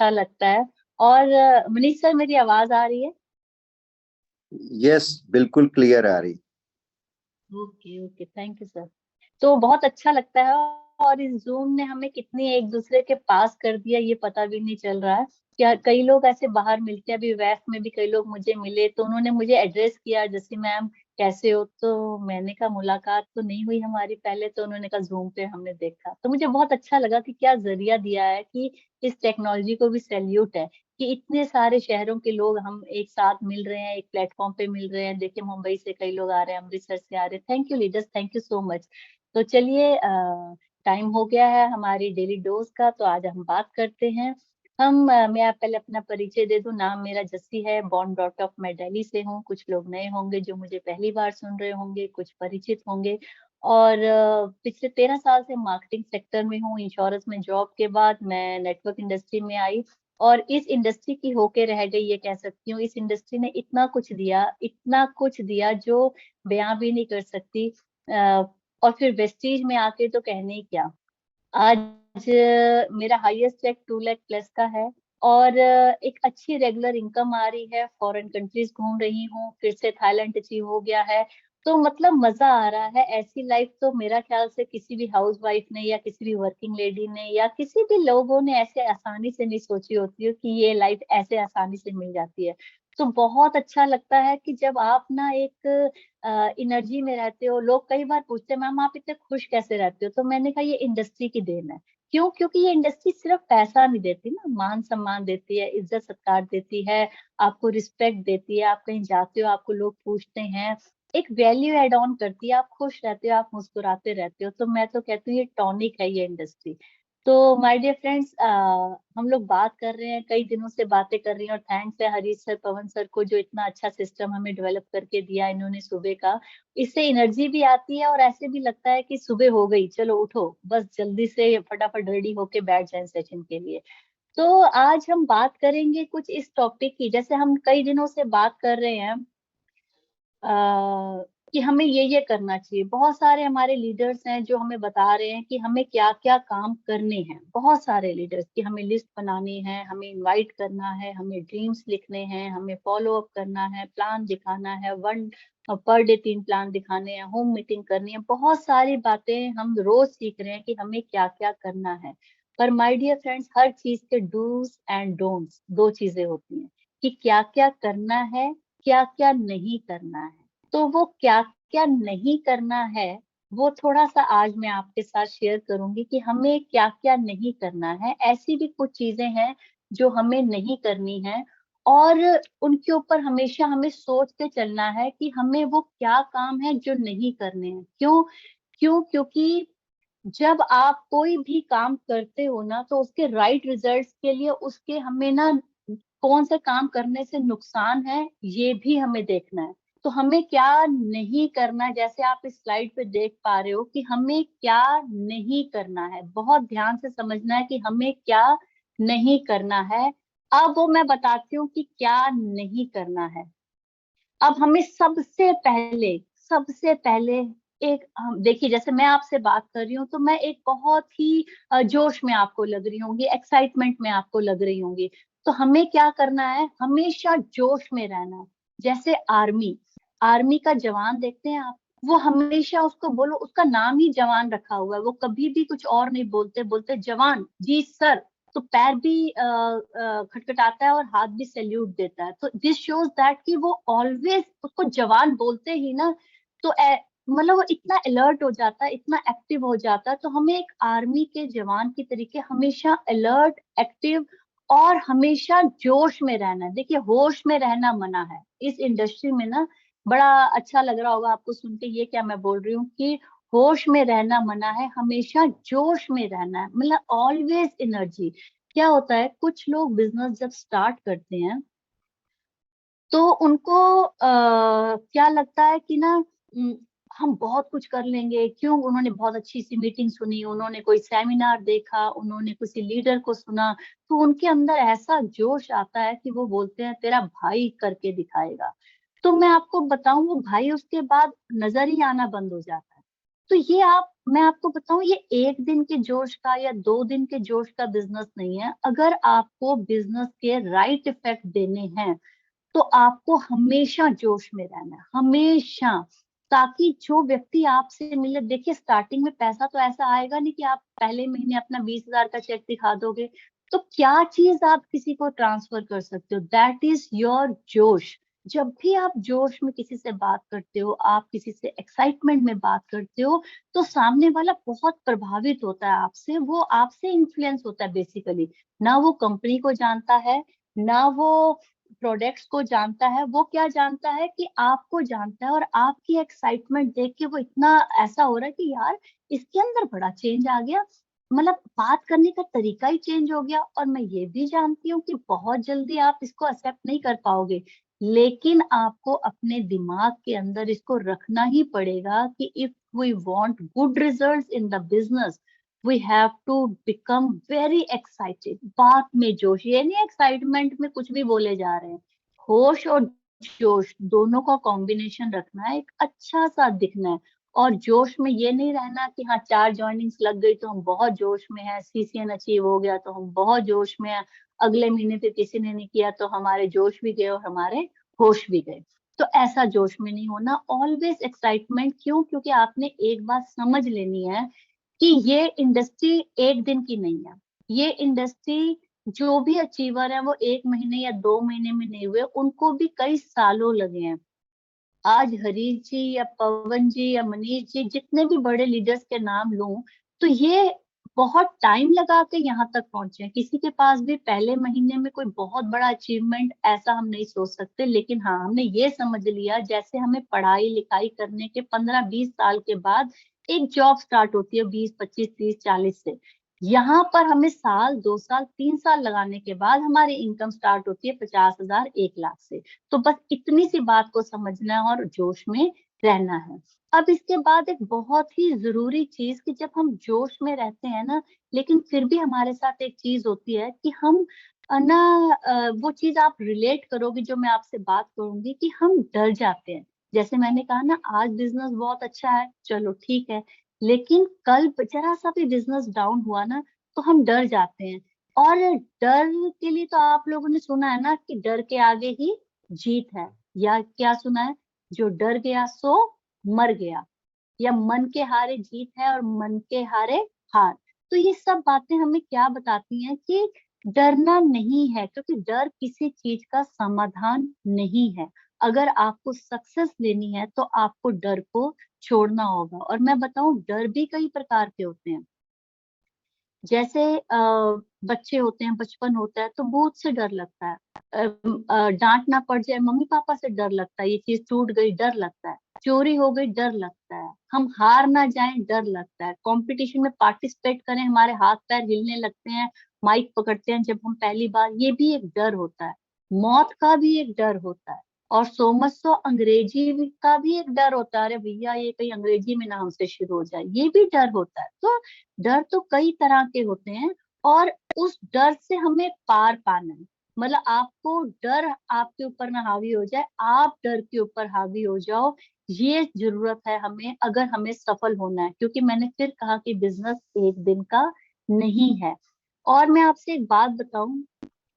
अच्छा लगता है। और मनीष सर, मेरी आवाज आ रही है? यस, बिल्कुल क्लियर आ रही। Okay okay, thank you sir. तो बहुत अच्छा लगता है। और इस जूम ने हमें कितनी एक दूसरे के पास कर दिया, ये पता भी नहीं चल रहा है। क्या कई लोग ऐसे बाहर मिलते हैं, अभी वेस्ट में भी कई लोग मुझे मिले, तो उन्होंने मुझे एड्रेस किया, जैसे मैम कैसे हो, तो मैंने कहा मुलाकात तो नहीं हुई हमारी पहले, तो उन्होंने कहा जूम पे हमने देखा। तो मुझे बहुत अच्छा लगा कि क्या जरिया दिया है, कि इस टेक्नोलॉजी को भी सैल्यूट है कि इतने सारे शहरों के लोग हम एक साथ मिल रहे हैं, एक प्लेटफॉर्म पे मिल रहे हैं। देखिए मुंबई से कई लोग आ रहे हैं, अमृतसर से आ रहे हैं। Thank you leaders, thank you so much. तो चलिए, टाइम हो गया है हमारी डेली डोज का, तो आज हम बात करते हैं। मैं आप पहले अपना परिचय दे दूं। नाम मेरा जस्सी है, बॉर्न ब्रॉट अप मैं दिल्ली से हूँ। कुछ लोग नए होंगे जो मुझे पहली बार सुन रहे होंगे, कुछ परिचित होंगे। और पिछले 13 साल से मार्केटिंग सेक्टर में हूँ। इंश्योरेंस में जॉब के बाद मैं नेटवर्क इंडस्ट्री में आई, और इस इंडस्ट्री की होके रह गई, ये कह सकती हूँ। इस इंडस्ट्री ने इतना कुछ दिया, इतना कुछ दिया जो बयां भी नहीं कर सकती। और फिर वेस्टीज में आके तो कहने ही क्या। आज मेरा हाईएस्ट चेक 2 लाख प्लस का है, और एक अच्छी रेगुलर इनकम आ रही है। फॉरेन कंट्रीज घूम रही हूँ, फिर से थाईलैंड अचीव हो गया है। तो मतलब मजा आ रहा है। ऐसी लाइफ तो मेरा ख्याल से किसी भी हाउस वाइफ ने, या किसी भी वर्किंग लेडी ने, या किसी भी लोगों ने ऐसे आसानी से नहीं सोची होती है कि ये लाइफ ऐसे आसानी से मिल जाती है। तो बहुत अच्छा लगता है कि जब आप ना एक एनर्जी में रहते हो। लोग कई बार पूछते हैं मैम आप इतने खुश कैसे रहते हो, तो मैंने कहा ये इंडस्ट्री की देन है। क्यों? क्योंकि ये इंडस्ट्री सिर्फ पैसा नहीं देती ना, मान सम्मान देती है, इज्जत सत्कार देती है, आपको रिस्पेक्ट देती है। आप कहीं जाते हो, आपको लोग पूछते हैं, एक वैल्यू एड ऑन करती है। आप खुश रहते हो, आप मुस्कुराते रहते हो। तो मैं तो कहती हूँ ये टॉनिक है, ये इंडस्ट्री। तो माय डियर फ्रेंड्स, हम लोग बात कर रहे हैं, कई दिनों से बातें कर रही हैं, और थैंक्स है हरीश सर, पवन सर को, जो इतना अच्छा सिस्टम हमें डेवलप करके दिया इन्होंने सुबह का। इससे एनर्जी भी आती है, और ऐसे भी लगता है कि सुबह हो गई, चलो उठो, बस जल्दी से फटाफट रेडी होके बैठ जाए सेशन के लिए। तो आज हम बात करेंगे कुछ इस टॉपिक की, जैसे हम कई दिनों से बात कर रहे हैं कि हमें ये करना चाहिए। बहुत सारे हमारे लीडर्स हैं जो हमें बता रहे हैं कि हमें क्या क्या काम करने हैं। बहुत सारे लीडर्स की हमें लिस्ट बनानी है, हमें इनवाइट करना है, हमें ड्रीम्स लिखने हैं, हमें फॉलो अप करना है, प्लान दिखाना है, 1 पर डे 3 प्लान दिखाने हैं, होम मीटिंग करनी है। बहुत सारी बातें हम रोज सीख रहे हैं कि हमें क्या क्या करना है। पर माय डियर फ्रेंड्स, हर चीज के डूज एंड डोंट्स 2 चीजें होती हैं, कि क्या क्या करना है, क्या क्या नहीं करना है। तो वो क्या क्या नहीं करना है, वो थोड़ा सा आज मैं आपके साथ शेयर करूंगी कि हमें क्या क्या नहीं करना है। ऐसी भी कुछ चीजें हैं जो हमें नहीं करनी है, और उनके ऊपर हमेशा हमें सोच के चलना है कि हमें वो क्या काम है जो नहीं करने हैं। क्यों? क्योंकि जब आप कोई भी काम करते हो ना, तो उसके राइट रिजल्ट्स के लिए उसके हमें ना कौन से काम करने से नुकसान है, ये भी हमें देखना है। तो हमें क्या नहीं करना है, जैसे आप इस स्लाइड पे देख पा रहे हो कि हमें क्या नहीं करना है। बहुत ध्यान से समझना है कि हमें क्या नहीं करना है। अब वो मैं बताती हूँ कि क्या नहीं करना है। अब हमें सबसे पहले एक, हम देखिए, जैसे मैं आपसे बात कर रही हूँ तो मैं एक बहुत ही जोश में आपको लग रही होंगी, एक्साइटमेंट में आपको लग रही होंगी। तो हमें क्या करना है, हमेशा जोश में रहना है। जैसे आर्मी, आर्मी का जवान देखते हैं आप, वो हमेशा, उसको बोलो, उसका नाम ही जवान रखा हुआ है, वो कभी भी कुछ और नहीं बोलते, बोलते जवान जी सर। तो पैर भी खटखटाता है और हाथ भी सैल्यूट देता है। तो दिस शोज दैट कि वो ऑलवेज उसको जवान बोलते ही ना, तो मतलब वो इतना अलर्ट हो जाता है, इतना एक्टिव हो जाता है। तो हमें एक आर्मी के जवान की तरीके हमेशा अलर्ट, एक्टिव, और हमेशा जोश में रहना है। देखिए होश में रहना मना है इस इंडस्ट्री में ना। बड़ा अच्छा लग रहा होगा आपको सुन के, ये क्या मैं बोल रही हूँ कि होश में रहना मना है, हमेशा जोश में रहना है, मतलब ऑलवेज एनर्जी। क्या होता है, कुछ लोग बिजनेस जब स्टार्ट करते हैं तो उनको क्या लगता है कि ना, हम बहुत कुछ कर लेंगे। क्यों? उन्होंने बहुत अच्छी सी मीटिंग सुनी, उन्होंने कोई सेमिनार देखा, उन्होंने किसी लीडर को सुना, तो उनके अंदर ऐसा जोश आता है कि वो बोलते हैं तेरा भाई करके दिखाएगा। तो मैं आपको बताऊं, वो भाई उसके बाद नजर ही आना बंद हो जाता है। तो ये मैं आपको बताऊं, ये एक दिन के जोश का या 2 दिन के जोश का बिजनेस नहीं है। अगर आपको बिजनेस के राइट इफेक्ट देने हैं तो आपको हमेशा जोश में रहना है, हमेशा। ताकि जो व्यक्ति आपसे मिले, देखिए स्टार्टिंग में पैसा तो ऐसा आएगा नहीं कि आप पहले महीने अपना 20,000 का चेक दिखा दोगे। तो क्या चीज आप किसी को ट्रांसफर कर सकते हो, दैट इज योर जोश। जब भी आप जोश में किसी से बात करते हो, आप किसी से एक्साइटमेंट में बात करते हो, तो सामने वाला बहुत प्रभावित होता है आपसे, वो आपसे इन्फ्लुएंस होता है बेसिकली। ना वो कंपनी को जानता है, ना वो प्रोडक्ट्स को जानता है, वो क्या जानता है कि आपको जानता है। और आपकी एक्साइटमेंट देख के वो इतना ऐसा हो रहा है कि यार इसके अंदर बड़ा चेंज आ गया, मतलब बात करने का तरीका ही चेंज हो गया। और मैं ये भी जानती हूँ कि बहुत जल्दी आप इसको एक्सेप्ट नहीं कर पाओगे, लेकिन आपको अपने दिमाग के अंदर इसको रखना ही पड़ेगा कि if we want good results in the business, we have to become very excited. बात में जोश, ये नहीं एक्साइटमेंट में कुछ भी बोले जा रहे हैं, होश और जोश दोनों का कॉम्बिनेशन रखना है, एक अच्छा सा दिखना है। और जोश में ये नहीं रहना कि हाँ 4 ज्वाइनिंग्स लग गई तो हम बहुत जोश में हैं, सीसीएन अचीव हो गया तो हम बहुत जोश में हैं, अगले महीने पे किसी ने नहीं किया तो हमारे जोश भी गए और हमारे होश भी गए। तो ऐसा जोश में नहीं होना, ऑलवेज एक्साइटमेंट। क्यों? क्योंकि आपने एक बात समझ लेनी है कि ये इंडस्ट्री एक दिन की नहीं है। ये इंडस्ट्री, जो भी अचीवर है वो 1 महीने या 2 महीने में नहीं हुए, उनको भी कई सालों लगे हैं। आज हरीश जी या पवन जी या मनीष जी, जितने भी बड़े लीडर्स के नाम लूं, तो ये बहुत टाइम लगा के यहाँ तक पहुंचे हैं। किसी के पास भी पहले महीने में कोई बहुत बड़ा अचीवमेंट ऐसा हम नहीं सोच सकते, लेकिन हाँ हमने ये समझ लिया, जैसे हमें पढ़ाई लिखाई करने के 15-20 साल के बाद एक जॉब स्टार्ट होती है 20, 25, 30, 40 से, यहाँ पर हमें साल, 2 साल, 3 साल लगाने के बाद हमारी इनकम स्टार्ट होती है 50,000, 1 लाख से। तो बस इतनी सी बात को समझना है और जोश में रहना है। अब इसके बाद एक बहुत ही जरूरी चीज, कि जब हम जोश में रहते हैं ना, लेकिन फिर भी हमारे साथ एक चीज होती है कि हम वो चीज आप रिलेट करोगे जो मैं आपसे बात करूंगी, कि हम डर जाते हैं। जैसे मैंने कहा ना, आज बिजनेस बहुत अच्छा है, चलो ठीक है, लेकिन कल जरा सा भी बिजनेस डाउन हुआ ना, तो हम डर जाते हैं। और डर के लिए तो आप लोगों ने सुना है ना कि डर के आगे ही जीत है, या क्या सुना है, जो डर गया सो मर गया, या मन के हारे जीत है और मन के हारे हार। तो ये सब बातें हमें क्या बताती हैं कि डरना नहीं है, क्योंकि डर किसी चीज का समाधान नहीं है। अगर आपको सक्सेस लेनी है तो आपको डर को छोड़ना होगा। और मैं बताऊं, डर भी कई प्रकार के होते हैं। जैसे बच्चे होते हैं, बचपन होता है तो भूत से डर लगता है, डांट ना पड़ जाए मम्मी पापा से डर लगता है, ये चीज टूट गई डर लगता है, चोरी हो गई डर लगता है, हम हार ना जाएं डर लगता है, कंपटीशन में पार्टिसिपेट करें हमारे हाथ पैर हिलने लगते हैं, माइक पकड़ते हैं जब हम पहली बार, ये भी एक डर होता है। मौत का भी एक डर होता है। और सो मच सो अंग्रेजी का भी एक डर होता है, अरे भैया ये कहीं अंग्रेजी में ना हमसे शुरू हो जाए, ये भी डर होता है। तो डर तो कई तरह के होते हैं, और उस डर से हमें पार पाना है। मतलब आपको डर आपके ऊपर ना हावी हो जाए, आप डर के ऊपर हावी हो जाओ, ये जरूरत है हमें, अगर हमें सफल होना है। क्योंकि मैंने फिर कहा कि बिजनेस एक दिन का नहीं है। और मैं आपसे एक बात बताऊं,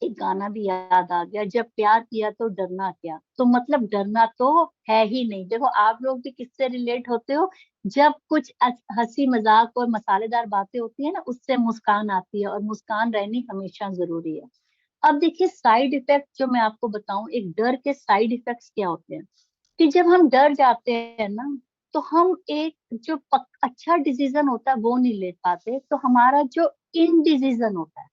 एक गाना भी याद आ गया, जब प्यार किया तो डरना क्या। तो मतलब डरना तो है ही नहीं। देखो आप लोग भी किससे रिलेट होते हो, जब कुछ हंसी मजाक और मसालेदार बातें होती है ना, उससे मुस्कान आती है, और मुस्कान रहनी हमेशा जरूरी है। अब देखिए साइड इफेक्ट जो मैं आपको बताऊं, एक डर के साइड इफेक्ट्स क्या होते हैं, कि जब हम डर जाते हैं ना, तो हम एक जो अच्छा डिसीजन होता है वो नहीं ले पाते, तो हमारा जो इनडिसीजन होता है,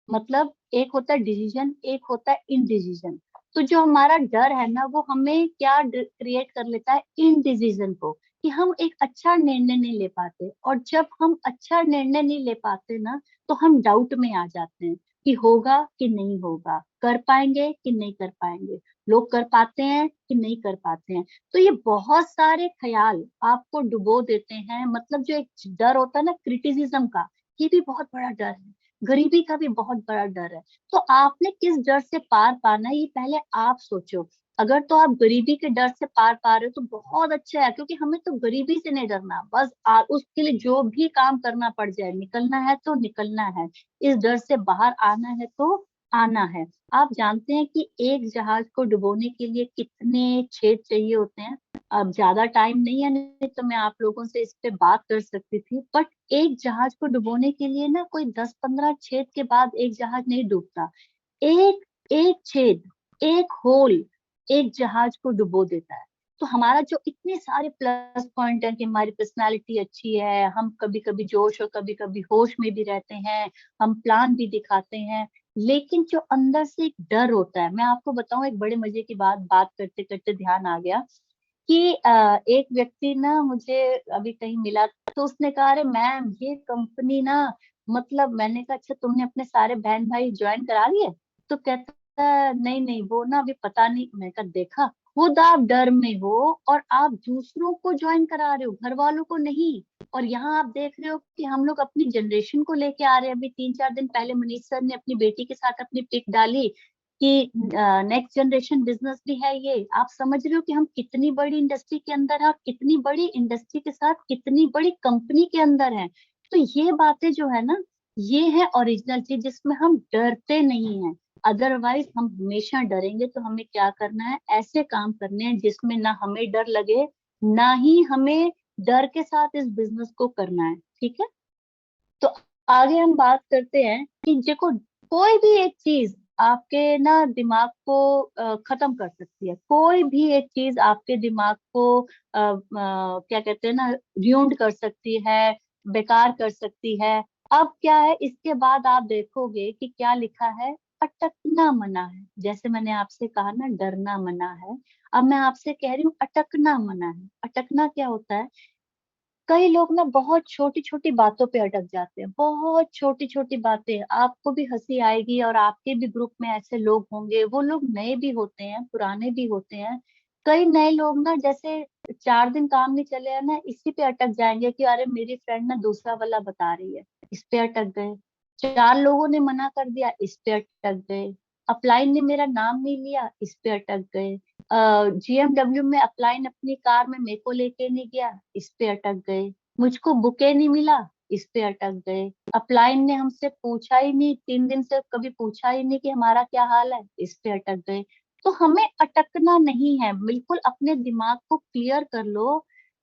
मतलब एक होता है डिसीजन, एक होता है इनडिसीजन। तो जो हमारा डर है ना, वो हमें क्या क्रिएट कर लेता है, इनडिसीजन को, कि हम एक अच्छा निर्णय नहीं ले पाते। और जब हम अच्छा निर्णय नहीं ले पाते ना, तो हम डाउट में आ जाते हैं कि होगा कि नहीं होगा, कर पाएंगे कि नहीं कर पाएंगे, लोग कर पाते हैं कि नहीं कर पाते हैं। तो ये बहुत सारे ख्याल आपको डुबो देते हैं। मतलब जो एक डर होता है ना क्रिटिसिज्म का, ये भी बहुत बड़ा डर है, गरीबी का भी बहुत बड़ा डर है। तो आपने किस डर से पार पाना है, ये पहले आप सोचो। अगर तो आप गरीबी के डर से पार पा रहे हो तो बहुत अच्छा है, क्योंकि हमें तो गरीबी से नहीं डरना, बस उसके लिए जो भी काम करना पड़ जाए, निकलना है तो निकलना है, इस डर से बाहर आना है तो आना है। आप जानते हैं कि एक जहाज को डुबोने के लिए कितने छेद चाहिए होते हैं? अब ज्यादा टाइम नहीं है, नहीं तो मैं आप लोगों से इस पे बात कर सकती थी, बट एक जहाज को डुबोने के लिए ना कोई 10-15 छेद के बाद एक जहाज नहीं डूबता। एक एक छेद, एक होल एक जहाज को डुबो देता है। तो हमारा जो इतने सारे प्लस पॉइंट है कि हमारी पर्सनालिटी अच्छी है, हम कभी कभी जोश और कभी कभी होश में भी रहते हैं, हम प्लान भी दिखाते हैं, लेकिन जो अंदर से एक डर होता है। मैं आपको बताऊं एक बड़े मजे की बात करते करते ध्यान आ गया कि एक व्यक्ति ना मुझे अभी कहीं मिला, तो उसने कहा अरे मैम ये कंपनी ना, मतलब मैंने कहा अच्छा तुमने अपने सारे बहन भाई ज्वाइन करा लिए? तो कहता है नहीं नहीं वो ना अभी पता नहीं। मैं कहा देखा, खुद आप डर में हो और आप दूसरों को ज्वाइन करा रहे हो, घर वालों को नहीं। और यहाँ आप देख रहे हो कि हम लोग अपनी जनरेशन को लेके आ रहे हैं। अभी 3-4 दिन पहले मनीष सर ने अपनी बेटी के साथ अपनी पिक डाली कि नेक्स्ट जनरेशन बिजनेस भी है ये। आप समझ रहे हो कि हम कितनी बड़ी इंडस्ट्री के अंदर हैं, कितनी बड़ी इंडस्ट्री के साथ कितनी बड़ी कंपनी के अंदर हैं। तो ये बातें जो है ना, ये है ओरिजिनल चीज जिसमें हम डरते नहीं हैं। अदरवाइज हम हमेशा डरेंगे। तो हमें क्या करना है, ऐसे काम करने हैं जिसमें ना हमें डर लगे, ना ही हमें डर के साथ इस बिजनेस को करना है। ठीक है, तो आगे हम बात करते हैं कि देखो, कोई भी एक चीज आपके ना दिमाग को खत्म कर सकती है। कोई भी एक चीज आपके दिमाग को क्या कहते हैं ना, र्यूंड कर सकती है, बेकार कर सकती है। अब क्या है, इसके बाद आप देखोगे कि क्या लिखा है, अटकना मना है। जैसे मैंने आपसे कहा ना डरना मना है, अब मैं आपसे कह रही हूँ अटकना मना है। अटकना क्या होता है? कई लोग ना बहुत छोटी छोटी बातों पे अटक जाते हैं, बहुत छोटी छोटी बातें। आपको भी हंसी आएगी और आपके भी ग्रुप में ऐसे लोग होंगे, वो लोग नए भी होते हैं पुराने भी होते हैं। कई नए लोग ना जैसे 4 दिन काम नहीं चले हैं ना, इसी पे अटक जाएंगे कि अरे मेरी फ्रेंड ना दूसरा वाला बता रही है, इस पे अटक गए। 4 लोगों ने मना कर दिया, इस पे अटक गए। अपलाइन ने मेरा नाम नहीं लिया, इस पे अटक गए। जीएमडब्ल्यू में अपलाइन अपनी कार में मेरे को लेके नहीं गया, इस पे अटक गए। मुझको बुके नहीं मिला, इस पे अटक गए। अपलाइन ने हमसे पूछा ही नहीं, 3 दिन से कभी पूछा ही नहीं कि हमारा क्या हाल है, इस पे अटक गए। तो हमें अटकना नहीं है, बिल्कुल अपने दिमाग को क्लियर कर लो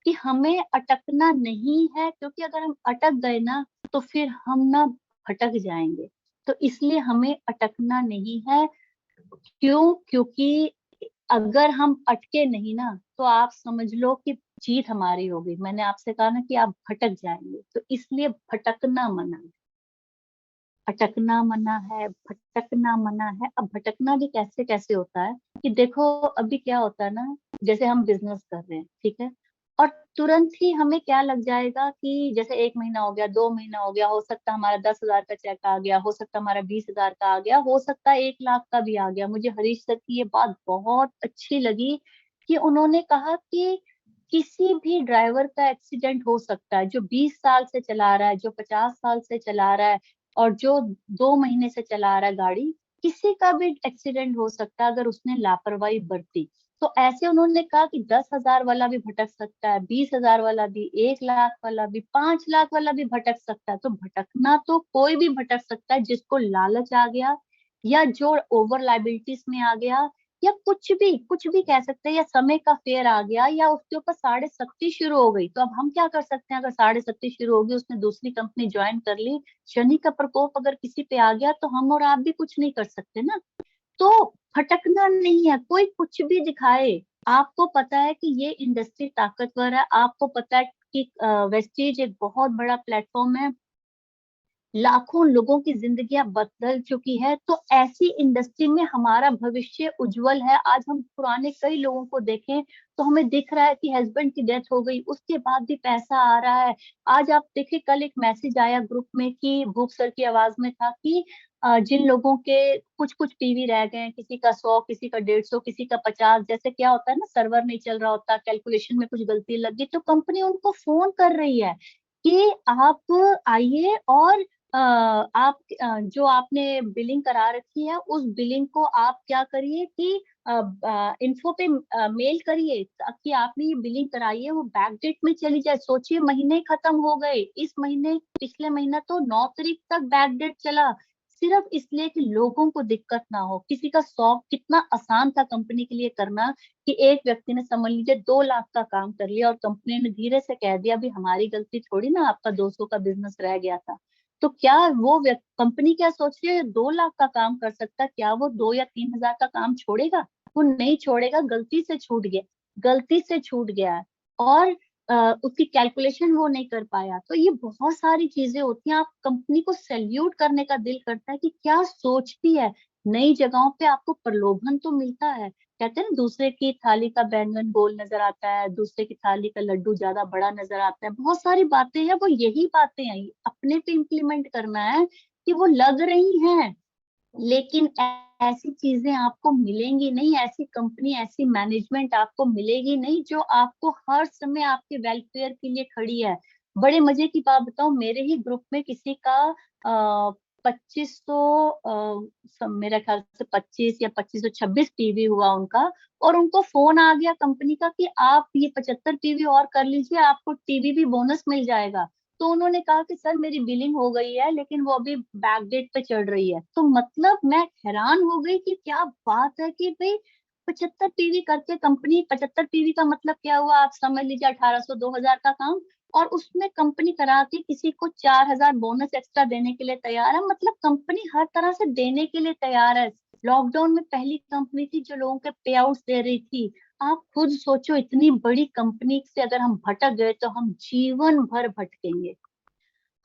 कि हमें अटकना नहीं है, क्योंकि अगर हम अटक गए ना तो फिर हम ना भटक जाएंगे। तो इसलिए हमें अटकना नहीं है। क्यों? क्योंकि अगर हम अटके नहीं ना तो आप समझ लो कि जीत हमारी होगी। मैंने आपसे कहा ना कि आप भटक जाएंगे, तो इसलिए भटकना मना है, अटकना मना है, भटकना मना है। अब भटकना भी कैसे कैसे होता है कि देखो, अभी क्या होता है ना, जैसे हम बिजनेस कर रहे हैं, ठीक है, और तुरंत ही हमें क्या लग जाएगा कि जैसे 1 महीना हो गया, 2 महीना हो गया, हो सकता है हमारा 10,000 का चेक आ गया, हो सकता है हमारा 20,000 का आ गया, हो सकता है 1 लाख का भी आ गया। मुझे हरीश सर की ये बात बहुत अच्छी लगी कि उन्होंने कहा कि किसी भी ड्राइवर का एक्सीडेंट हो सकता है, जो 20 साल से चला रहा है, जो 50 साल से चला रहा है, और जो 2 महीने से चला रहा है गाड़ी, किसी का भी एक्सीडेंट हो सकता है अगर उसने लापरवाही बरती। तो ऐसे उन्होंने कहा कि 10,000 वाला भी भटक सकता है, 20,000 वाला भी, 1 लाख वाला भी, 5 लाख वाला भी भटक सकता है। तो भटकना तो कोई भी भटक सकता है, जिसको लालच आ गया, या जो ओवर लाइबिलिटीज में आ गया, या कुछ भी कह सकते हैं, या समय का फेर आ गया, या उसके ऊपर 7.5 शुरू हो गई। तो अब हम क्या कर सकते हैं? अगर 7.5 शुरू होगी, उसने दूसरी कंपनी ज्वाइन कर ली, शनि का प्रकोप अगर किसी पे आ गया, तो हम और आप भी कुछ नहीं कर सकते ना। तो भटकना नहीं है, कोई कुछ भी दिखाए। आपको पता है कि ये इंडस्ट्री ताकतवर है, आपको पता है कि वेस्टीज एक बहुत बड़ा प्लेटफॉर्म है, लाखों लोगों की जिंदगियां बदल चुकी है। तो ऐसी इंडस्ट्री में हमारा भविष्य उज्जवल है। आज हम पुराने कई लोगों को देखें तो हमें दिख रहा है कि हस्बैंड की डेथ हो गई, उसके बाद भी पैसा आ रहा है। आज आप देखिए, कल एक मैसेज आया ग्रुप में कि भूप सर की आवाज में था कि जिन लोगों के कुछ कुछ टीवी रह गए हैं, किसी का 100, किसी का 150, किसी का 50, जैसे क्या होता है ना, सर्वर नहीं चल रहा होता, कैलकुलेशन में कुछ गलती लग गई, तो कंपनी उनको फोन कर रही है कि आप आइए और आप जो आपने बिलिंग करा रखी है, उस बिलिंग को आप क्या करिए कि इन्फो पे मेल करिए ताकि आपने ये बिलिंग कराई है वो बैकडेट में चली जाए। सोचिए महीने खत्म हो गए, इस महीने पिछले महीना तो 9 तारीख तक बैकडेट चला, सिर्फ इसलिए कि लोगों को दिक्कत ना हो। किसी का 100, कितना आसान था कंपनी के लिए करना कि एक व्यक्ति ने समझ लीजिए 2 लाख का काम कर लिया और कंपनी ने धीरे से कह दिया भी हमारी गलती थोड़ी ना, आपका 200 का बिजनेस रह गया था। तो क्या वो कंपनी क्या सोच रही है, 2 लाख का काम कर सकता है, क्या वो 2 या 3 हजार का काम छोड़ेगा? वो नहीं छोड़ेगा, गलती से छूट गया, गलती से छूट गया है। और उसकी कैलकुलेशन वो नहीं कर पाया। तो ये बहुत सारी चीजें होती हैं, आप कंपनी को सैल्यूट करने का दिल करता है कि क्या सोचती है। नई जगहों पे आपको प्रलोभन तो मिलता है, कहते हैं ना दूसरे की थाली का बैंगन गोल नजर आता है, दूसरे की थाली का लड्डू ज्यादा बड़ा नजर आता है, बहुत सारी बातें हैं, वो यही बातें हैं, अपने पे इम्प्लीमेंट करना है कि वो लग रही हैं, लेकिन ऐसी चीजें आपको मिलेंगी नहीं, ऐसी कंपनी, ऐसी मैनेजमेंट आपको मिलेगी नहीं जो आपको हर समय आपके वेलफेयर के लिए खड़ी है। बड़े मजे की बात बताऊं, मेरे ही ग्रुप में किसी का 2500, मेरा ख्याल से 25 या 2526 पीवी हुआ उनका, और उनको फोन आ गया कंपनी का कि आप ये 75 पीवी और कर लीजिए, आपको टीवी भी बोनस मिल जाएगा। तो उन्होंने कहा कि सर मेरी बिलिंग हो गई है लेकिन वो अभी बैकडेट पे चढ़ रही है। तो मतलब मैं हैरान हो गई कि क्या बात है कि भाई 75 पीवी करके कंपनी, 75 पीवी का मतलब क्या हुआ, आप समझ लीजिए 1800 2000 का काम, और उसमें कंपनी करा के किसी को 4000 बोनस एक्स्ट्रा देने के लिए तैयार है। मतलब कंपनी हर तरह से देने के लिए तैयार है। लॉकडाउन में पहली कंपनी थी जो लोगों के पे आउट दे रही थी। आप खुद सोचो, इतनी बड़ी कंपनी से अगर हम भटक गए तो हम जीवन भर भटकेंगे,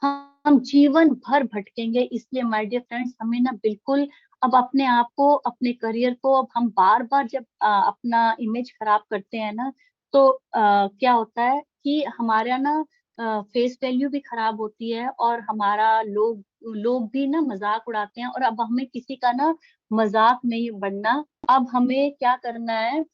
हम जीवन भर भटकेंगे। इसलिए माय डियर फ्रेंड्स, हमें ना बिल्कुल अब अपने आप को, अपने करियर को, अब हम बार बार जब अपना इमेज खराब करते हैं ना, तो क्या होता है कि हमारा ना फेस वैल्यू भी खराब होती है, और हमारा लोग लोग भी ना मजाक उड़ाते हैं। और अब हमें किसी का ना मजाक नहीं बनना। अब हमें क्या करना है,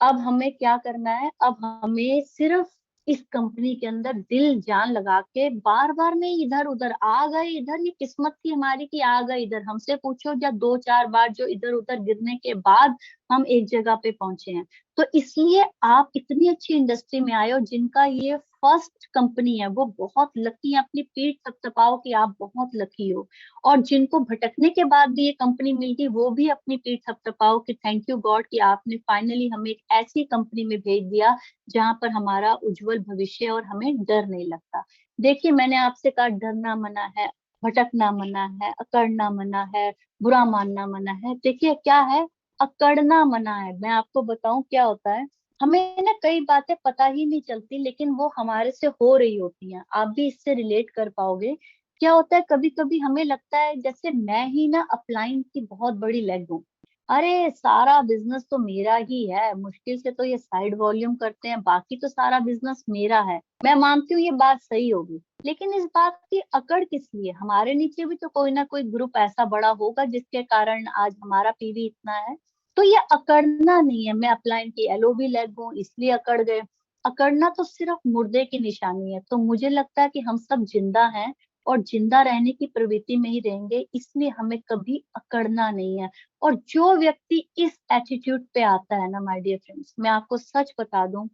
अब हमें क्या करना है, अब हमें सिर्फ इस कंपनी के अंदर दिल जान लगा के बार बार नहीं, इधर उधर आ गए, इधर ये किस्मत थी हमारी कि आ गए इधर, हमसे पूछो या 2-4 बार जो इधर उधर गिरने के बाद हम एक जगह पे पहुंचे हैं। तो इसलिए आप इतनी अच्छी इंडस्ट्री में आए हो, जिनका ये फर्स्ट कंपनी है वो बहुत लकी है, अपनी पीठ थपथपाओ कि आप बहुत लकी हो। और जिनको भटकने के बाद भी ये कंपनी मिल गई वो भी अपनी पीठ थपथपाओ कि थैंक यू गॉड कि आपने फाइनली हमें एक ऐसी कंपनी में भेज दिया जहां पर हमारा उज्जवल भविष्य और हमें डर नहीं लगता। देखिए मैंने आपसे कहा डरना मना है, भटकना मना है, अकड़ना मना है, बुरा मानना मना है। देखिए क्या है, अकड़ना मना है। मैं आपको बताऊं क्या होता है, हमें ना कई बातें पता ही नहीं चलती लेकिन वो हमारे से हो रही होती हैं, आप भी इससे रिलेट कर पाओगे। क्या होता है, कभी कभी हमें लगता है जैसे मैं ही ना अपलाइन की बहुत बड़ी लेग हूँ, अरे सारा बिजनेस तो मेरा ही है, मुश्किल से तो ये साइड वॉल्यूम करते हैं, बाकी तो सारा बिजनेस मेरा है। मैं मानती हूँ ये बात सही होगी, लेकिन इस बात की अकड़ किस लिए? हमारे नीचे भी तो कोई ना कोई ग्रुप ऐसा बड़ा होगा जिसके कारण आज हमारा पीवी इतना है। तो ये अकड़ना नहीं है, मैं अपलाइन की एलओबी लेग हूँ इसलिए अकड़ गए। अकड़ना तो सिर्फ मुर्दे की निशानी है। तो मुझे लगता है कि हम सब जिंदा हैं और जिंदा रहने की प्रवृत्ति में ही रहेंगे, इसलिए हमें कभी अकड़ना नहीं है। और जो व्यक्ति इस एटीट्यूड पे आता है ना माय डियर फ्रेंड्स, मैं आपको सच बता दूं,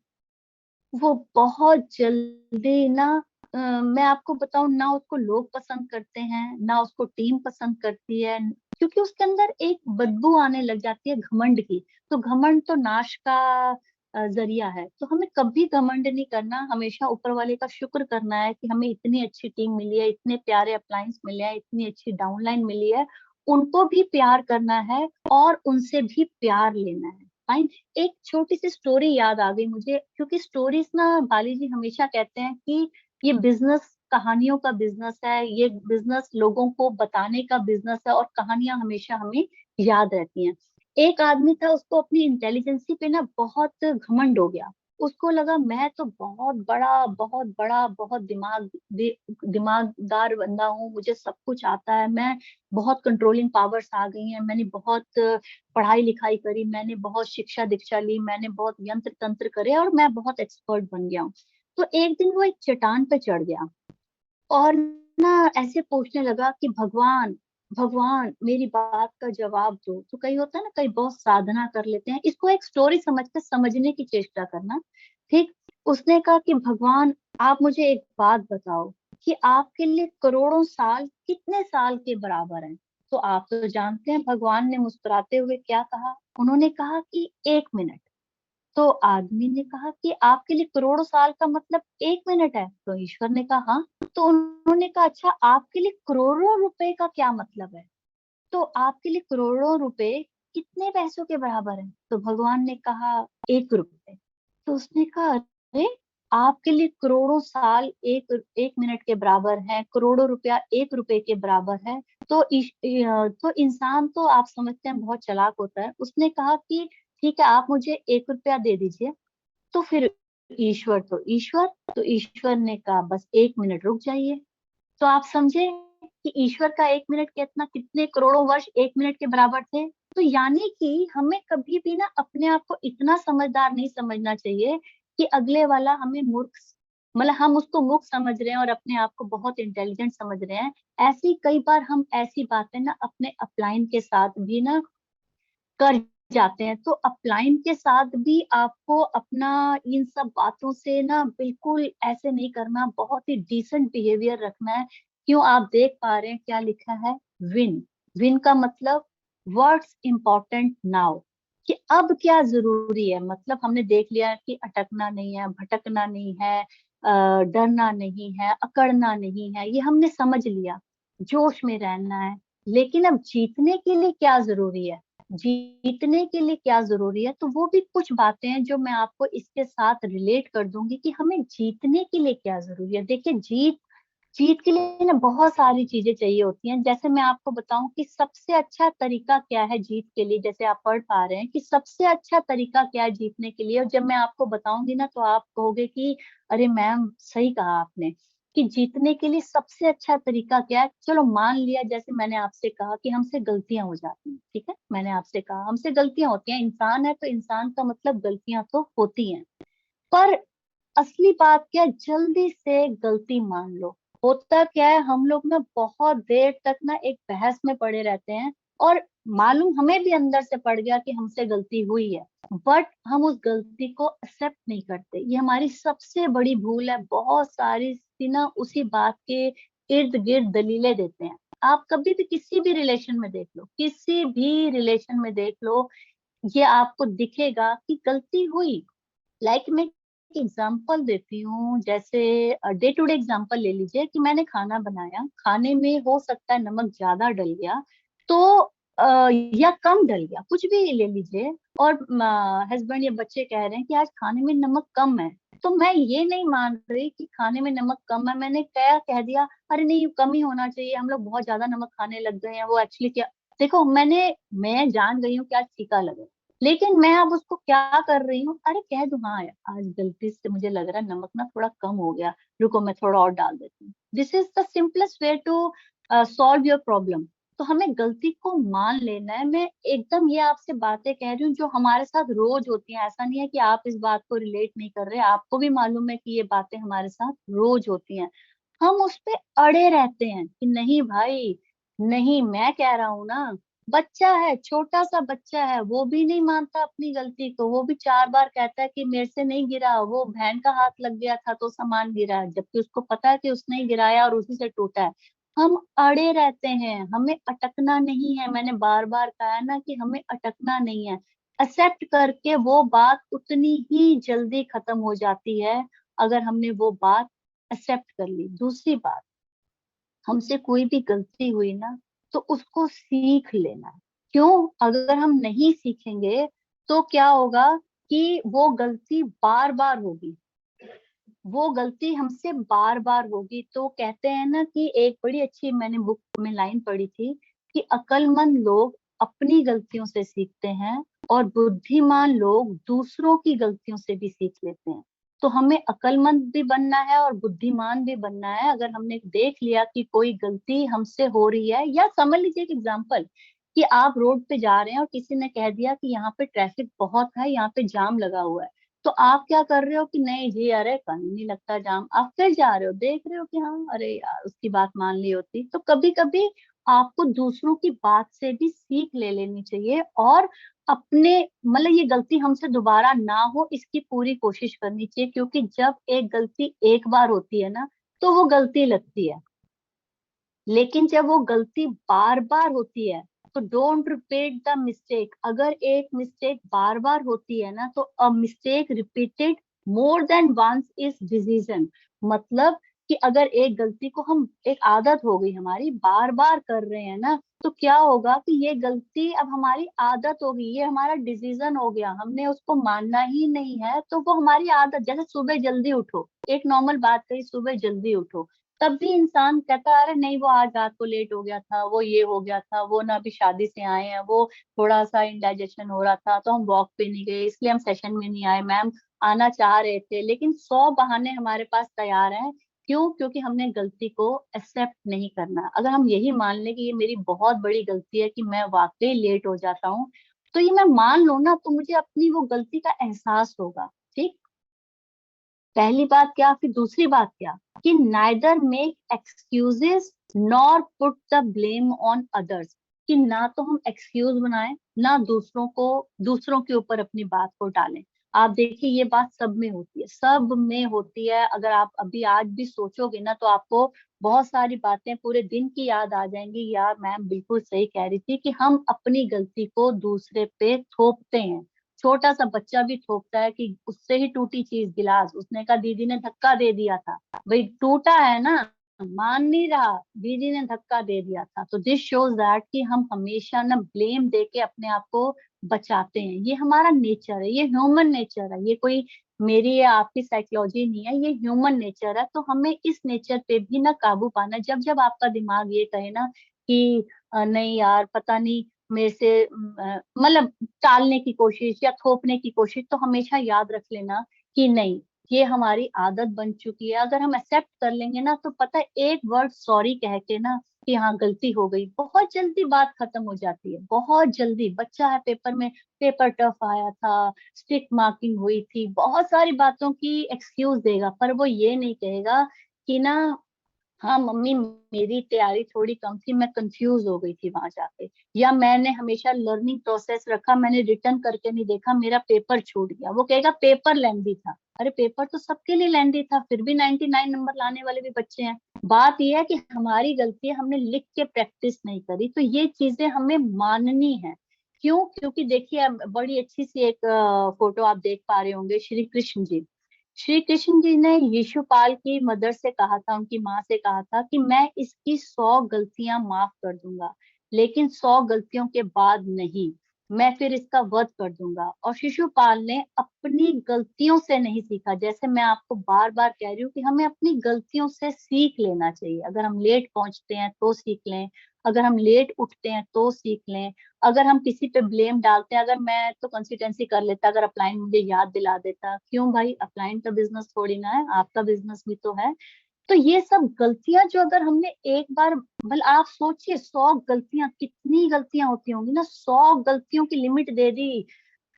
वो बहुत जल्दी ना मैं आपको बताऊं ना, उसको लोग पसंद करते हैं ना उसको टीम पसंद करती है, क्योंकि उसके अंदर एक बदबू आने लग जाती है घमंड की। तो घमंड तो नाश का जरिया है। तो हमें कभी घमंड नहीं करना, हमेशा ऊपर वाले का शुक्र करना है कि हमें इतनी अच्छी टीम मिली है, इतने प्यारे अप्लायंस मिले हैं, इतनी अच्छी डाउनलाइन मिली है। उनको भी प्यार करना है और उनसे भी प्यार लेना है। फाइन। एक छोटी सी स्टोरी याद आ गई मुझे, क्योंकि स्टोरीज ना बाली जी हमेशा कहते हैं कि ये बिजनेस कहानियों का बिजनेस है, ये बिजनेस लोगों को बताने का बिजनेस है, और कहानियां हमेशा हमें याद रहती हैं। एक आदमी था, उसको अपनी इंटेलिजेंसी पे ना बहुत घमंड हो गया। उसको लगा मैं तो बहुत बड़ा, बहुत बड़ा, बहुत दिमागदार बंदा हूँ, मुझे सब कुछ आता है, मैं बहुत कंट्रोलिंग पावर्स आ गई हैं, मैंने बहुत पढ़ाई लिखाई करी, मैंने बहुत शिक्षा दीक्षा ली, मैंने बहुत यंत्र तंत्र करे और मैं बहुत एक्सपर्ट बन गया हूँ। तो एक दिन वो एक चट्टान पे चढ़ गया और ना ऐसे पूछने लगा कि भगवान, भगवान मेरी बात का जवाब दो। तो कई होता है ना, कई बहुत साधना कर लेते हैं, इसको एक स्टोरी समझकर समझने की चेष्टा करना। ठीक। उसने कहा कि भगवान आप मुझे एक बात बताओ कि आपके लिए करोड़ों साल कितने साल के बराबर हैं। तो आप तो जानते हैं भगवान ने मुस्कुराते हुए क्या कहा। उन्होंने कहा कि 1 मिनट। तो आदमी ने कहा कि आपके लिए करोड़ों साल का मतलब 1 मिनट है। तो ईश्वर ने कहा हाँ। तो उन्होंने कहा अच्छा आपके लिए करोड़ों रुपए का क्या मतलब है। तो आपके लिए करोड़ों रुपए कितने पैसों के बराबर है। तो भगवान ने कहा 1 रुपए। तो उसने कहा अरे आपके लिए करोड़ों साल 1 मिनट के बराबर है, करोड़ों रुपया 1 रुपए के बराबर है। तो इंसान तो आप समझते हैं बहुत चालाक होता है। उसने कहा कि ठीक है आप मुझे 1 रुपया दे दीजिए। तो फिर ईश्वर ने कहा बस 1 मिनट रुक जाइए। तो आप समझे कि ईश्वर का 1 मिनट कितना, कितने करोड़ों वर्ष 1 मिनट के बराबर थे। तो यानी कि हमें कभी भी ना अपने आप को इतना समझदार नहीं समझना चाहिए कि अगले वाला हमें मूर्ख, मतलब हम उसको मूर्ख समझ रहे हैं और अपने आप को बहुत इंटेलिजेंट समझ रहे हैं। ऐसी कई बार हम ऐसी बातें ना अपने अपलाइन के साथ भी ना कर जाते हैं। तो अपलाइन के साथ भी आपको अपना इन सब बातों से ना बिल्कुल ऐसे नहीं करना, बहुत ही डिसेंट बिहेवियर रखना है। क्यों आप देख पा रहे हैं क्या लिखा है, विन। विन का मतलब व्हाट्स इम्पोर्टेंट नाउ, कि अब क्या जरूरी है। मतलब हमने देख लिया कि अटकना नहीं है, भटकना नहीं है, डरना नहीं है, अकड़ना नहीं है, ये हमने समझ लिया। जोश में रहना है। लेकिन अब जीतने के लिए क्या जरूरी है, जीतने के लिए क्या जरूरी है, तो वो भी कुछ बातें हैं जो मैं आपको इसके साथ रिलेट कर दूंगी कि हमें जीतने के लिए क्या जरूरी है। देखिए जीत जीत के लिए ना बहुत सारी चीजें चाहिए होती हैं। जैसे मैं आपको बताऊं कि सबसे अच्छा तरीका क्या है जीत के लिए, जैसे आप पढ़ पा रहे हैं कि सबसे अच्छा तरीका क्या है जीतने के लिए, और जब मैं आपको बताऊंगी ना तो आप कहोगे कि अरे मैम सही कहा आपने, कि जीतने के लिए सबसे अच्छा तरीका क्या है। चलो मान लिया जैसे मैंने आपसे कहा कि हमसे गलतियां हो जाती हैं, ठीक है, मैंने आपसे कहा हमसे गलतियां होती हैं, इंसान है तो इंसान का मतलब गलतियां तो होती हैं। पर असली बात क्या है, जल्दी से गलती मान लो। होता क्या है, हम लोग ना बहुत देर तक ना एक बहस में पड़े रहते हैं, और मालूम हमें भी अंदर से पड़ गया कि हमसे गलती हुई है, बट हम उस गलती को एक्सेप्ट नहीं करते। ये हमारी सबसे बड़ी भूल है। बहुत सारी सी ना उसी बात के इर्द गिर्द दलीलें देते हैं। आप कभी भी किसी भी रिलेशन में देख लो, किसी भी रिलेशन में देख लो, ये आपको दिखेगा कि गलती हुई। मैं एग्जाम्पल देती हूँ, जैसे डे टू डे एग्जाम्पल ले लीजिए कि मैंने खाना बनाया, खाने में हो सकता है नमक ज्यादा डल गया, तो या कम डल गया, कुछ भी ले लीजिए, और हस्बैंड या बच्चे कह रहे हैं कि आज खाने में नमक कम है। तो मैं ये नहीं मान रही कि खाने में नमक कम है, मैंने क्या कह दिया, अरे नहीं कम ही होना चाहिए, हम लोग बहुत ज्यादा नमक खाने लग गए हैं। वो एक्चुअली क्या, देखो मैं जान गई हूँ क्या फीका लगे, लेकिन मैं अब उसको क्या कर रही हूँ, अरे कह दूं हाँ यार, आज गलती से मुझे लग रहा है नमक ना थोड़ा कम हो गया, रुको मैं थोड़ा और डाल देती हूँ। This is the simplest way to solve your problem. तो हमें गलती को मान लेना है। मैं एकदम ये आपसे बातें कह रही हूँ जो हमारे साथ रोज होती हैं, ऐसा नहीं है कि आप इस बात को रिलेट नहीं कर रहे, आपको भी मालूम है कि ये बातें हमारे साथ रोज होती हैं। हम उस पे अड़े रहते हैं कि नहीं भाई, नहीं मैं कह रहा हूँ ना। बच्चा है, छोटा सा बच्चा है, वो भी नहीं मानता अपनी गलती को, वो भी 4 बार कहता है कि मेरे से नहीं गिरा, वो बहन का हाथ लग गया था तो सामान गिरा, जबकि उसको पता है कि उसने ही गिराया और उसी से टूटा है। हम अड़े रहते हैं, हमें अटकना नहीं है। मैंने बार बार कहा ना कि हमें अटकना नहीं है। एक्सेप्ट करके वो बात उतनी ही जल्दी खत्म हो जाती है अगर हमने वो बात एक्सेप्ट कर ली। दूसरी बात, हमसे कोई भी गलती हुई ना तो उसको सीख लेना है। क्यों, अगर हम नहीं सीखेंगे तो क्या होगा कि वो गलती बार बार होगी, वो गलती हमसे बार बार होगी। तो कहते हैं ना कि एक बड़ी अच्छी मैंने बुक में लाइन पढ़ी थी कि अक्लमंद लोग अपनी गलतियों से सीखते हैं और बुद्धिमान लोग दूसरों की गलतियों से भी सीख लेते हैं। तो हमें अक्लमंद भी बनना है और बुद्धिमान भी बनना है। अगर हमने देख लिया कि कोई गलती हमसे हो रही है, या समझ लीजिए एक एग्जाम्पल कि आप रोड पे जा रहे हैं और किसी ने कह दिया कि यहाँ पे ट्रैफिक बहुत है, यहाँ पे जाम लगा हुआ है। तो आप क्या कर रहे हो कि नहीं जी, अरे कहीं नहीं लगता जाम, आप फिर जा रहे हो, देख रहे हो कि हाँ अरे यार उसकी बात मान ली होती। तो कभी कभी आपको दूसरों की बात से भी सीख ले लेनी चाहिए, और अपने मतलब ये गलती हमसे दोबारा ना हो इसकी पूरी कोशिश करनी चाहिए, क्योंकि जब एक गलती एक बार होती है ना तो वो गलती लगती है, लेकिन जब वो गलती बार बार होती है तो डोंट रिपीट द मिस्टेक। अगर एक मिस्टेक बार बार होती है ना तो a mistake repeated more than once is decision. मतलब कि अगर एक गलती को हम, एक आदत हो गई हमारी, बार बार कर रहे हैं ना, तो क्या होगा कि ये गलती अब हमारी आदत हो गई, ये हमारा डिसीजन हो गया, हमने उसको मानना ही नहीं है, तो वो हमारी आदत। जैसे सुबह जल्दी उठो, एक नॉर्मल बात कही, सुबह जल्दी उठो, तब भी इंसान कहता है अरे नहीं वो आज रात को लेट हो गया था, वो ये हो गया था, वो ना अभी शादी से आए हैं, वो थोड़ा सा इंडाइजेशन हो रहा था तो हम वॉक पे नहीं गए, इसलिए हम सेशन में नहीं आए, मैम आना चाह रहे थे, लेकिन 100 बहाने हमारे पास तैयार हैं। क्यों? क्योंकि हमने गलती को एक्सेप्ट नहीं करना। अगर हम यही मान लें कि ये मेरी बहुत बड़ी गलती है कि मैं वाकई लेट हो जाता हूँ, तो ये मैं मान लूँ ना, तो मुझे अपनी वो गलती का एहसास होगा। ठीक, पहली बात क्या, फिर दूसरी बात क्या, कि neither make excuses nor put the blame on others. कि ना तो हम एक्सक्यूज बनाएं, ना दूसरों के ऊपर अपनी बात को डालें। आप देखिए ये बात सब में होती है, सब में होती है। अगर आप अभी आज भी सोचोगे ना तो आपको बहुत सारी बातें पूरे दिन की याद आ जाएंगी, यार मैम बिल्कुल सही कह रही थी, कि हम अपनी गलती को दूसरे पे थोपते हैं। छोटा सा बच्चा भी थोपता है कि उससे ही टूटी चीज गिलास, उसने कहा दीदी ने धक्का दे दिया था, भाई टूटा है ना, मान नहीं रहा, दीदी ने धक्का दे दिया था। तो दिस शोज दैट कि हम हमेशा ना ब्लेम देके अपने आप को बचाते हैं। ये हमारा नेचर है, ये ह्यूमन नेचर है, ये कोई मेरी या आपकी साइकोलॉजी नहीं है, ये ह्यूमन नेचर है। तो हमें इस नेचर पे भी ना काबू पाना है। जब जब आपका दिमाग ये कहे ना कि नहीं यार पता नहीं मेरे से मतलब टालने की कोशिश या थोपने की कोशिश, तो हमेशा याद रख लेना कि नहीं, ये हमारी आदत बन चुकी है। अगर हम एक्सेप्ट कर लेंगे ना तो पता है एक वर्ड सॉरी कह के ना कि हाँ गलती हो गई, बहुत जल्दी बात खत्म हो जाती है, बहुत जल्दी। बच्चा है, पेपर में पेपर टफ आया था, स्ट्रिक्ट मार्किंग हुई थी, बहुत सारी बातों की एक्सक्यूज देगा, पर वो ये नहीं कहेगा कि ना हाँ मम्मी मेरी तैयारी थोड़ी कम थी, मैं कंफ्यूज हो गई थी वहां जाके, या मैंने हमेशा लर्निंग प्रोसेस रखा, मैंने रिटर्न करके नहीं देखा, मेरा पेपर छूट गया। वो कहेगा पेपर लेंदी था। अरे पेपर तो सबके लिए लेंदी था, फिर भी 99 नंबर लाने वाले भी बच्चे हैं। बात यह है कि हमारी गलती है, हमने लिख के प्रैक्टिस नहीं करी। तो ये चीजें हमें माननी है। क्यों? क्योंकि देखिए अब बड़ी अच्छी सी एक फोटो आप देख पा रहे होंगे, श्री कृष्ण जी। श्री कृष्ण जी ने यीशुपाल की मदर से कहा था, उनकी माँ से कहा था कि मैं इसकी 100 गलतियां माफ कर दूंगा, लेकिन 100 गलतियों के बाद नहीं, मैं फिर इसका वध कर दूंगा। और शिशुपाल ने अपनी गलतियों से नहीं सीखा। जैसे मैं आपको बार बार कह रही हूँ कि हमें अपनी गलतियों से सीख लेना चाहिए। अगर हम लेट पहुंचते हैं तो सीख लें, अगर हम लेट उठते हैं तो सीख लें, अगर हम किसी पे ब्लेम डालते हैं, अगर मैं तो कंसिस्टेंसी कर लेता, अगर अपलाइन मुझे याद दिला देता, क्यों भाई अपलाइन का बिजनेस थोड़ी ना है, आपका बिजनेस भी तो है। तो ये सब गलतियां जो अगर हमने एक बार, मतलब आप सोचिए 100 गलतियां, कितनी गलतियां होती होंगी ना, 100 गलतियों की लिमिट दे दी।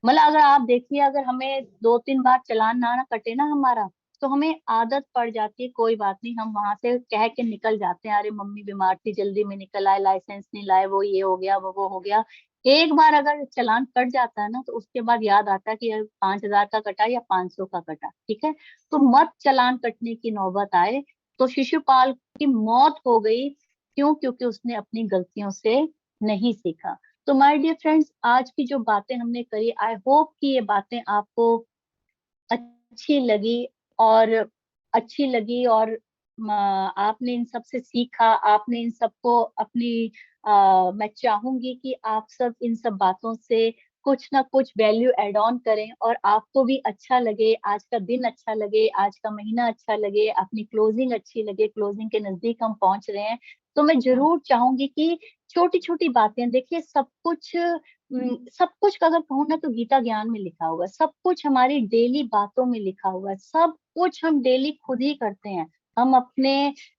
मतलब अगर आप देखिए, अगर हमें 2-3 बार चालान ना कटे ना हमारा, तो हमें आदत पड़ जाती है, कोई बात नहीं, हम वहां से कह के निकल जाते हैं, अरे मम्मी बीमार थी जल्दी में निकल आए, लाइसेंस नहीं लाए, वो ये हो गया, वो हो गया। एक बार अगर चालान कट जाता है ना तो उसके बाद याद आता है कि यार 5,000 का कटा या 500 का कटा, ठीक है। तो मत चालान कटने की नौबत आए। तो शिशुपाल की मौत हो गई, क्यों? क्योंकि उसने अपनी गलतियों से नहीं सीखा। तो माय डियर फ्रेंड्स, आज की जो बातें हमने करी, आई होप कि ये बातें आपको अच्छी लगी, और और आपने इन सब से सीखा, आपने इन सबको अपनी मैं चाहूंगी कि आप सब इन सब बातों से कुछ ना कुछ वैल्यू एड ऑन करें, और आपको भी अच्छा लगे, आज का दिन अच्छा लगे, आज का महीना अच्छा लगे, अपनी क्लोजिंग अच्छी लगे, क्लोजिंग के नजदीक हम पहुंच रहे हैं। तो मैं जरूर चाहूंगी कि छोटी छोटी बातें, देखिए सब कुछ का अगर कहूँ ना तो गीता ज्ञान में लिखा हुआ है, सब कुछ हमारी डेली बातों में लिखा हुआ है, सब कुछ हम डेली खुद ही करते हैं। हम अपने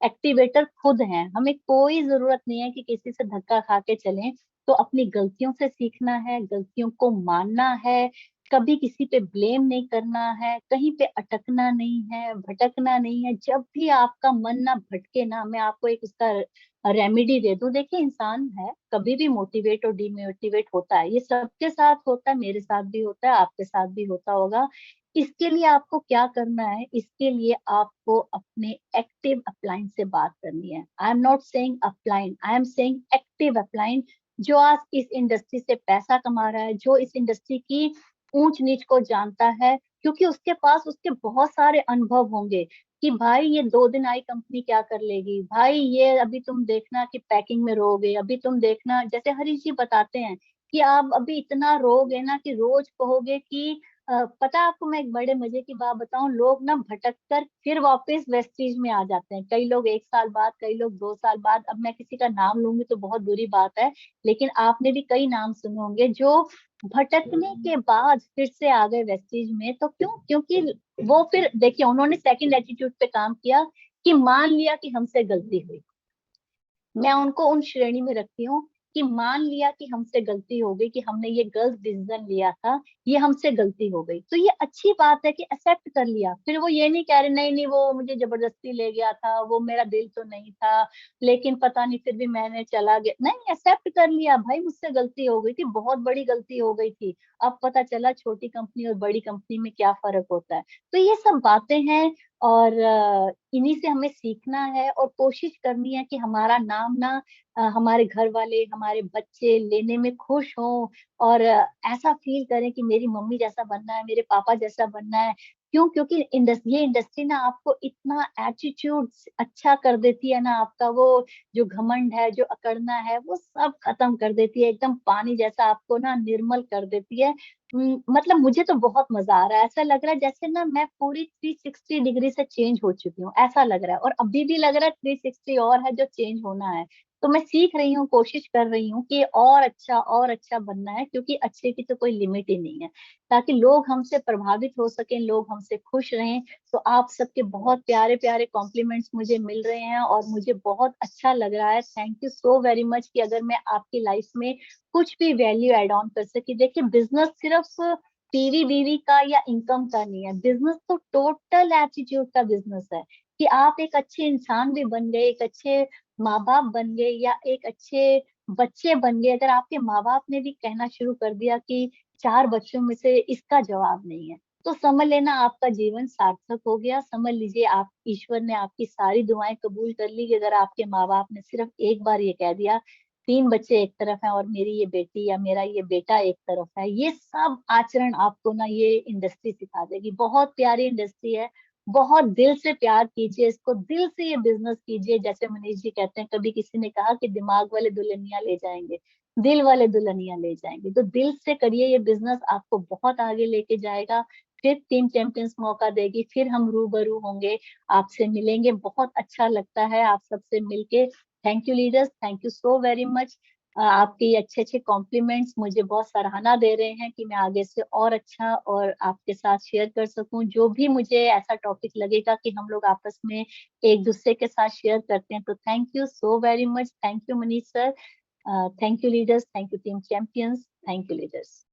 एक्टिवेटर खुद हैं, हमें कोई जरूरत नहीं है कि किसी से धक्का खा के चलें। तो अपनी गलतियों से सीखना है, गलतियों को मानना है, कभी किसी पे ब्लेम नहीं करना है, कहीं पे अटकना नहीं है, भटकना नहीं है। जब भी आपका मन ना भटके ना, मैं आपको एक इसका रेमेडी दे दूं। देखिए इंसान है, कभी भी मोटिवेट और डिमोटिवेट होता है, ये सबके साथ होता है, मेरे साथ भी होता है, आपके साथ भी होता होगा। इसके लिए आपको क्या करना है, इसके लिए आपको अपने एक्टिव अपलाइन से बात करनी है। I am not saying upline, I am saying active upline, जो आज इस इंडस्ट्री से पैसा कमा रहा है, जो इस इंडस्ट्री की ऊंच नीच को जानता है, क्योंकि उसके पास उसके बहुत सारे अनुभव होंगे कि भाई ये 2 दिन आई कंपनी क्या कर लेगी, भाई ये अभी तुम देखना कि पैकिंग में रोगे, अभी तुम देखना, जैसे हरीश जी बताते हैं कि आप अभी इतना रोगे ना कि रोज कहोगे कि पता है आपको, मैं एक बड़े मजे की बात बताऊं, लोग ना भटक कर फिर वापस वेस्टीज में आ जाते हैं, कई लोग 1 साल बाद, कई लोग 2 साल बाद। अब मैं किसी का नाम लूंगी तो बहुत बुरी बात है, लेकिन आपने भी कई नाम सुने होंगे जो भटकने के बाद फिर से आ गए वेस्टीज में। तो क्यों? क्योंकि वो फिर देखिए उन्होंने सेकंड एटीट्यूड पे काम किया कि मान लिया कि हमसे गलती हुई। मैं उनको उन श्रेणी में रखती हूँ कि मान लिया कि हमसे गलती हो गई, कि हमने ये गलत डिसीजन लिया था, ये हमसे गलती हो गई, तो ये अच्छी बात है कि एक्सेप्ट कर लिया। फिर वो ये नहीं कह रहे नहीं नहीं वो मुझे जबरदस्ती ले गया था, वो मेरा दिल तो नहीं था, लेकिन पता नहीं फिर भी मैंने चला गया, नहीं, एक्सेप्ट कर लिया, भाई मुझसे गलती हो गई थी, बहुत बड़ी गलती हो गई थी। अब पता चला छोटी कंपनी और बड़ी कंपनी में क्या फर्क होता है। तो ये सब बातें हैं, और इन्हीं से हमें सीखना है और कोशिश करनी है कि हमारा नाम ना हमारे घर वाले, हमारे बच्चे लेने में खुश हों, और ऐसा फील करें कि मेरी मम्मी जैसा बनना है, मेरे पापा जैसा बनना है। क्यों? क्योंकि ये इंडस्ट्री ना आपको इतना एटीट्यूड अच्छा कर देती है ना, आपका वो जो घमंड है, जो अकड़ना है, वो सब खत्म कर देती है, एकदम पानी जैसा आपको ना निर्मल कर देती है। मतलब मुझे तो बहुत मजा आ रहा है, ऐसा लग रहा है जैसे ना मैं पूरी 360 डिग्री से चेंज हो चुकी हूँ, ऐसा लग रहा है, और अभी भी लग रहा है 360 और है जो चेंज होना है। तो मैं सीख रही हूँ, कोशिश कर रही हूँ कि और अच्छा बनना है, क्योंकि अच्छे की तो कोई लिमिट ही नहीं है, ताकि लोग हमसे प्रभावित हो सकें, लोग हमसे खुश रहें। तो आप सबके बहुत प्यारे प्यारे कॉम्प्लीमेंट्स मुझे मिल रहे हैं और मुझे बहुत अच्छा लग रहा है। Thank you so very much कि अगर मैं आपकी लाइफ में कुछ भी वैल्यू एड ऑन कर सकी। देखिए बिजनेस सिर्फ बीवी बीवी का या इनकम का नहीं है, बिजनेस तो टोटल एटीट्यूड का बिजनेस है, कि आप एक अच्छे इंसान भी बन गए, एक अच्छे माँ बाप बन गए, या एक अच्छे बच्चे बन गए। अगर आपके माँ बाप ने भी कहना शुरू कर दिया कि 4 बच्चों में से इसका जवाब नहीं है, तो समझ लेना आपका जीवन सार्थक हो गया। समझ लीजिए आप, ईश्वर ने आपकी सारी दुआएं कबूल कर ली, कि अगर आपके माँ बाप ने सिर्फ एक बार ये कह दिया 3 बच्चे एक तरफ है और मेरी ये बेटी या मेरा ये बेटा एक तरफ है, ये सब आचरण आपको ना ये इंडस्ट्री सिखा देगी। बहुत प्यारी इंडस्ट्री है, बहुत दिल से प्यार कीजिए इसको, दिल से ये बिजनेस कीजिए। जैसे मनीष जी कहते हैं, कभी किसी ने कहा कि दिमाग वाले दुल्हनिया ले जाएंगे, दिल वाले दुल्हनिया ले जाएंगे, तो दिल से करिए, ये बिजनेस आपको बहुत आगे लेके जाएगा। फिर टीम चैंपियंस मौका देगी, फिर हम रूबरू होंगे, आपसे मिलेंगे, बहुत अच्छा लगता है आप सबसे मिलके। Thank you leaders, thank you so very much. आपके ये अच्छे अच्छे कॉम्प्लीमेंट्स मुझे बहुत सराहना दे रहे हैं कि मैं आगे से और अच्छा और आपके साथ शेयर कर सकूं, जो भी मुझे ऐसा टॉपिक लगेगा कि हम लोग आपस में एक दूसरे के साथ शेयर करते हैं। तो thank you so very much, thank you Manish sir, thank you leaders, thank you team champions, thank you leaders.